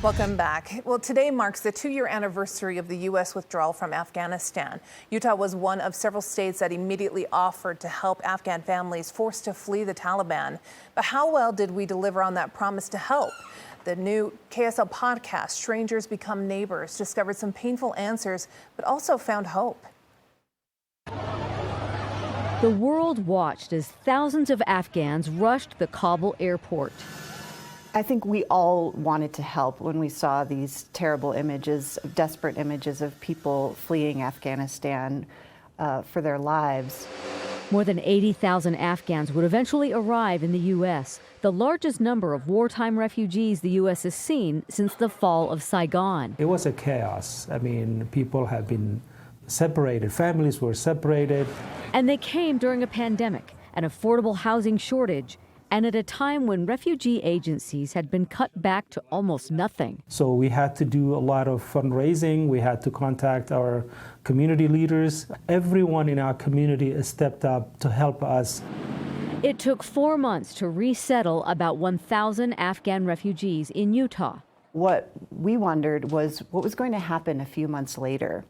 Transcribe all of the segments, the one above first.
Welcome back. Well, today marks the 2-year anniversary of the U.S. withdrawal from Afghanistan. Utah was one of several states that immediately offered to help Afghan families forced to flee the Taliban. But how well did we deliver on that promise to help? The new KSL podcast, Strangers Become Neighbors, discovered some painful answers, but also found hope. The world watched as thousands of Afghans rushed the Kabul airport. I think we all wanted to help when we saw these terrible images, desperate images of people fleeing Afghanistan for their lives. More than 80,000 Afghans would eventually arrive in the U.S., the largest number of wartime refugees the U.S. has seen since the fall of Saigon. It was a chaos. I mean, people have been separated, families were separated. And they came during a pandemic, an affordable housing shortage, and at a time when refugee agencies had been cut back to almost nothing. So we had to do a lot of fundraising. We had to contact our community leaders. Everyone in our community stepped up to help us. It took 4 months to resettle about 1,000 Afghan refugees in Utah. What we wondered was what was going to happen a few months later.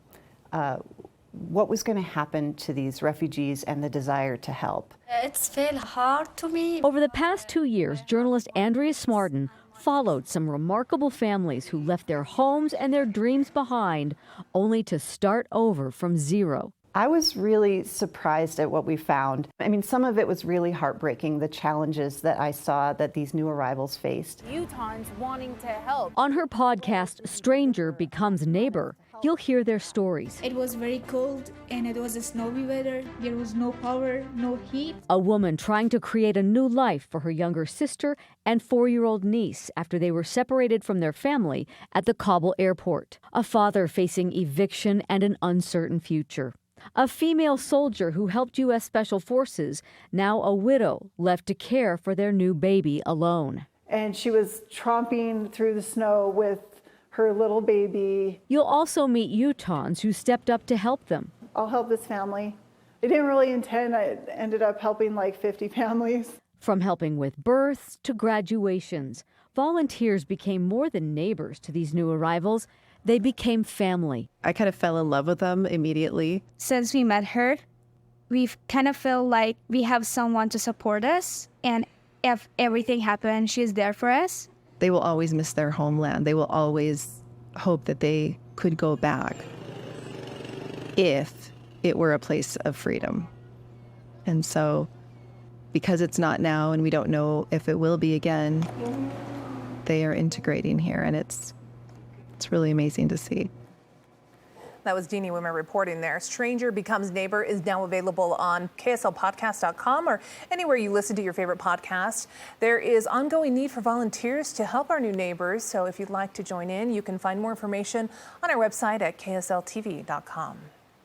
What was going to happen to these refugees and the desire to help. It's felt hard to me. Over the past 2 years, journalist Andrea Smartin followed some remarkable families who left their homes and their dreams behind, only to start over from zero. I was really surprised at what we found. I mean, some of it was really heartbreaking, the challenges that I saw that these new arrivals faced. Utahns wanting to help. On her podcast, Stranger Becomes Neighbor, you'll hear their stories. It was very cold and it was a snowy weather. There was no power, no heat. A woman trying to create a new life for her younger sister and 4-year-old niece after they were separated from their family at the Kabul airport. A father facing eviction and an uncertain future. A female soldier who helped U.S. Special Forces, now a widow, left to care for their new baby alone. And she was tromping through the snow with her little baby. You'll also meet Utahns who stepped up to help them. I'll help this family. I didn't really intend. I ended up helping like 50 families. From helping with births to graduations, volunteers became more than neighbors to these new arrivals. They became family. I kind of fell in love with them immediately. Since we met her, we've kind of felt like we have someone to support us. And if everything happens, she's there for us. They will always miss their homeland. They will always hope that they could go back if it were a place of freedom. And so, because it's not now and we don't know if it will be again, they are integrating here, and it's really amazing to see. That was Deanie Wimmer reporting there. Stranger Becomes Neighbor is now available on KSLPodcast.com or anywhere you listen to your favorite podcast. There is ongoing need for volunteers to help our new neighbors. So if you'd like to join in, you can find more information on our website at KSLTV.com.